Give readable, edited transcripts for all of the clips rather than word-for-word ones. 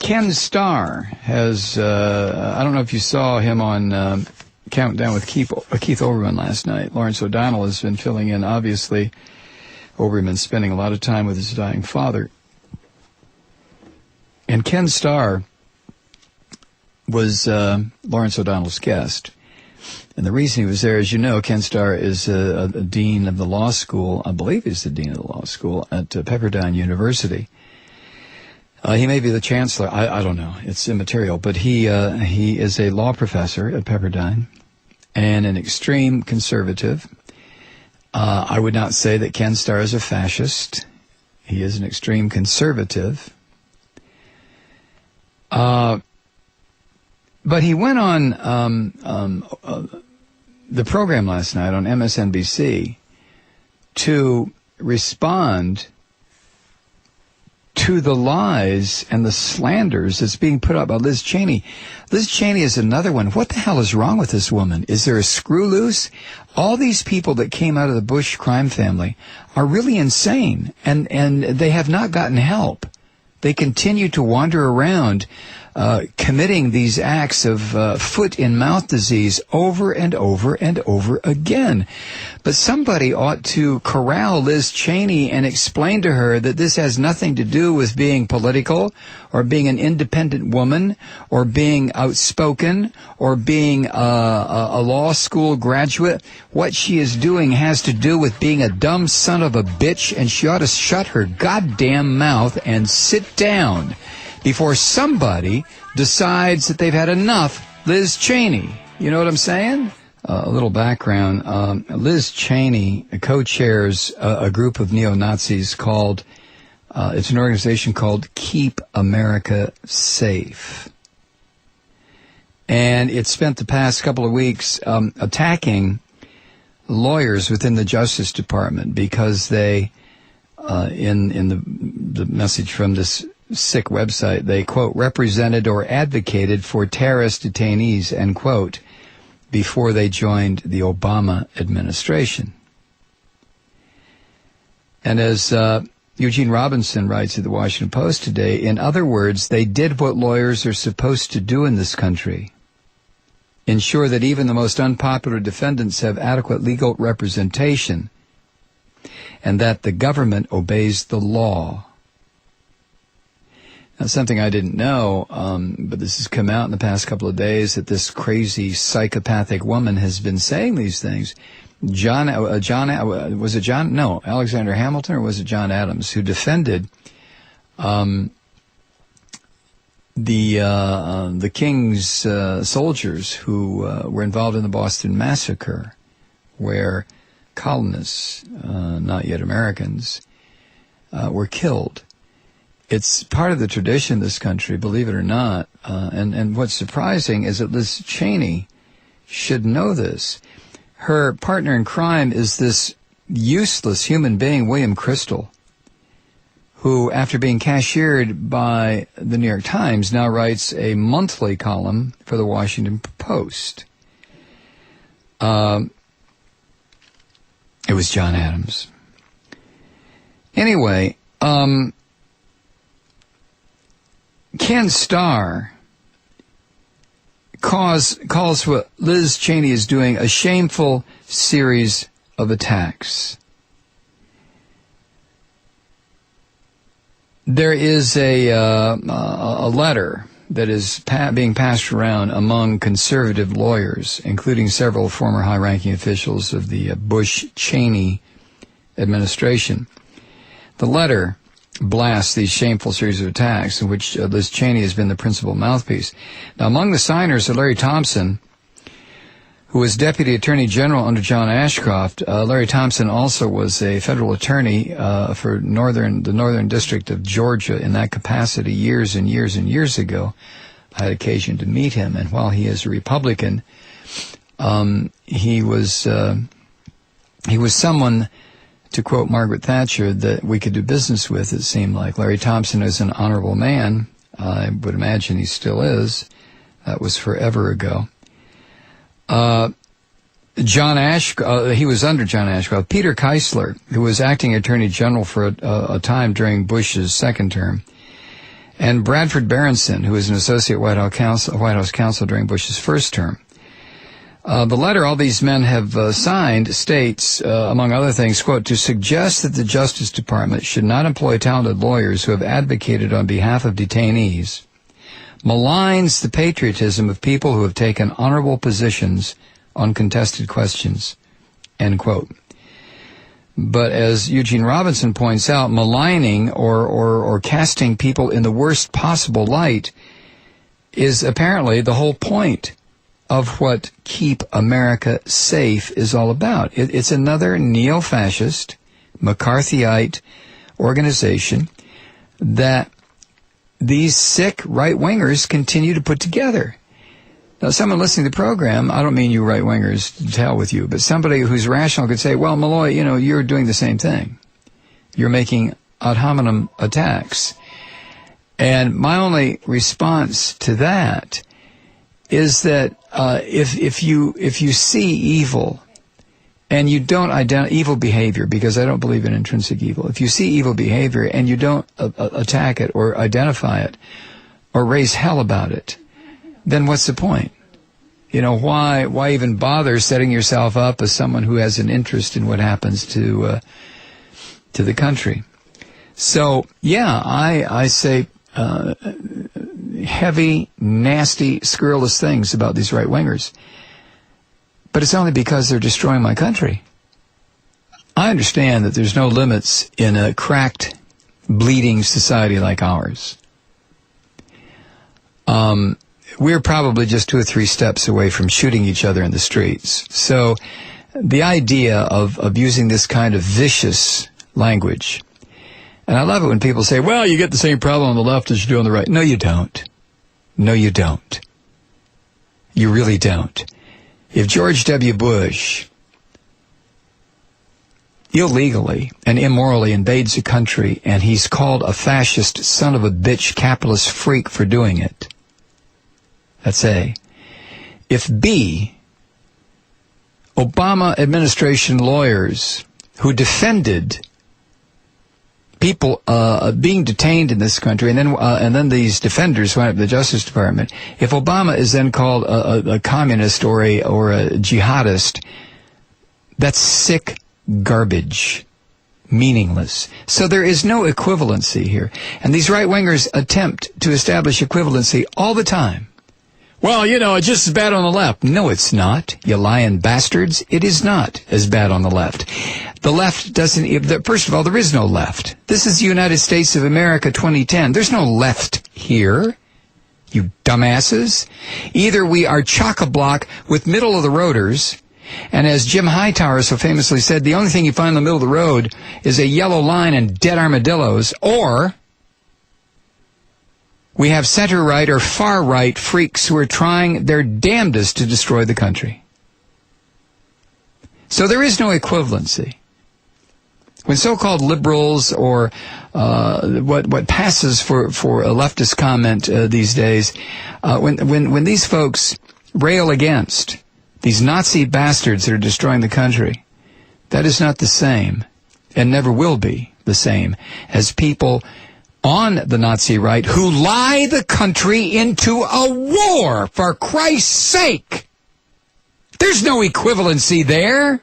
Ken Starr has, I don't know if you saw him on Countdown with Keith Olbermann last night. Lawrence O'Donnell has been filling in, obviously. Olbermann spending a lot of time with his dying father. And Ken Starr was Lawrence O'Donnell's guest. And the reason he was there, as you know, Ken Starr is a dean of the law school. I believe he's the dean of the law school at Pepperdine University. He may be the chancellor. I don't know. It's immaterial. But he is a law professor at Pepperdine and an extreme conservative. I would not say that Ken Starr is a fascist. He is an extreme conservative. But he went on the program last night on MSNBC to respond to the lies and the slanders that's being put out by Liz Cheney. Liz Cheney is another one. What the hell is wrong with this woman? Is there a screw loose? All these people that came out of the Bush crime family are really insane, and they have not gotten help. They continue to wander around committing these acts of foot-in-mouth disease over and over and over again. But somebody ought to corral Liz Cheney and explain to her that this has nothing to do with being political or being an independent woman or being outspoken or being a law school graduate. What she is doing has to do with being a dumb son of a bitch, and she ought to shut her goddamn mouth and sit down before somebody decides that they've had enough Liz Cheney. You know what I'm saying? A little background. Liz Cheney co-chairs a group of neo-Nazis called, it's an organization called Keep America Safe. And it spent the past couple of weeks attacking lawyers within the Justice Department because they, in the message from this sick website, they, quote, represented or advocated for terrorist detainees, end quote, before they joined the Obama administration. And as Eugene Robinson writes at the Washington Post today, in other words, they did what lawyers are supposed to do in this country: ensure that even the most unpopular defendants have adequate legal representation and that the government obeys the law. Now, something I didn't know, but this has come out in the past couple of days, that this crazy psychopathic woman has been saying these things. Alexander Hamilton, or was it John Adams, who defended the King's soldiers who were involved in the Boston Massacre, where colonists, not yet Americans, were killed. It's part of the tradition in this country, believe it or not. And what's surprising is that Liz Cheney should know this. Her partner in crime is this useless human being, William Crystal, who, after being cashiered by the New York Times, now writes a monthly column for the Washington Post. It was John Adams. Anyway, Ken Starr calls what Liz Cheney is doing a shameful series of attacks. There is a letter that is being passed around among conservative lawyers, including several former high-ranking officials of the Bush-Cheney administration. The letter blasts these shameful series of attacks in which Liz Cheney has been the principal mouthpiece. Now, among the signers are Larry Thompson, who was Deputy Attorney General under John Ashcroft. Larry Thompson also was a federal attorney for the Northern District of Georgia in that capacity years and years and years ago. I had occasion to meet him, and while he is a Republican, he was someone, to quote Margaret Thatcher, that we could do business with, it seemed like. Larry Thompson is an honorable man. I would imagine he still is. That was forever ago. He was under John Ashcroft. Peter Keisler, who was acting Attorney General for a time during Bush's second term, and Bradford Berenson, who was an associate White House counsel during Bush's first term. The letter all these men have signed states, among other things, quote, to suggest that the Justice Department should not employ talented lawyers who have advocated on behalf of detainees, maligns the patriotism of people who have taken honorable positions on contested questions, end quote. But as Eugene Robinson points out, maligning or casting people in the worst possible light is apparently the whole point of what Keep America Safe is all about. It's another neo-fascist, McCarthyite organization that these sick right-wingers continue to put together. Now, someone listening to the program, I don't mean you right-wingers, to hell with you, but somebody who's rational could say, well, Malloy, you're doing the same thing. You're making ad hominem attacks. And my only response to that is that if you see evil and you don't identify evil behavior, because I don't believe in intrinsic evil, if you see evil behavior and you don't attack it or identify it or raise hell about it, then what's the point? Why even bother setting yourself up as someone who has an interest in what happens to the country? So, yeah, I say heavy, nasty, scurrilous things about these right-wingers. But it's only because they're destroying my country. I understand that there's no limits in a cracked, bleeding society like ours. We're probably just 2 or 3 steps away from shooting each other in the streets. So the idea of using this kind of vicious language, and I love it when people say, well, you get the same problem on the left as you do on the right. No, you don't. No, you don't. You really don't. If George W. Bush illegally and immorally invades a country and he's called a fascist son of a bitch capitalist freak for doing it, that's A. If B, Obama administration lawyers who defended people being detained in this country, and then these defenders went up to the Justice Department, if Obama is then called a communist or a jihadist, that's sick garbage, meaningless. So there is no equivalency here. And these right-wingers attempt to establish equivalency all the time. Well, it's just as bad on the left. No, it's not, you lying bastards. It is not as bad on the left. The left doesn't, first of all, there is no left. This is the United States of America 2010. There's no left here, you dumbasses. Either we are chock-a-block with middle-of-the-roaders, and as Jim Hightower so famously said, the only thing you find in the middle of the road is a yellow line and dead armadillos, or we have center-right or far-right freaks who are trying their damnedest to destroy the country. So there is no equivalency. When so-called liberals or what passes for a leftist comment these days, when these folks rail against these Nazi bastards that are destroying the country, that is not the same, and never will be the same, as people on the Nazi right who lie the country into a war, for Christ's sake. There's no equivalency there.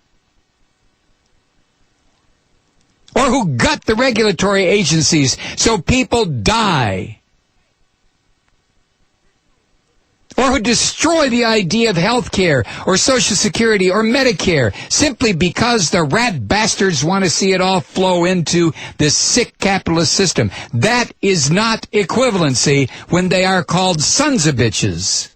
Or who gut the regulatory agencies so people die. Or who destroy the idea of health care or Social Security or Medicare simply because the rat bastards want to see it all flow into this sick capitalist system. That is not equivalency when they are called sons of bitches.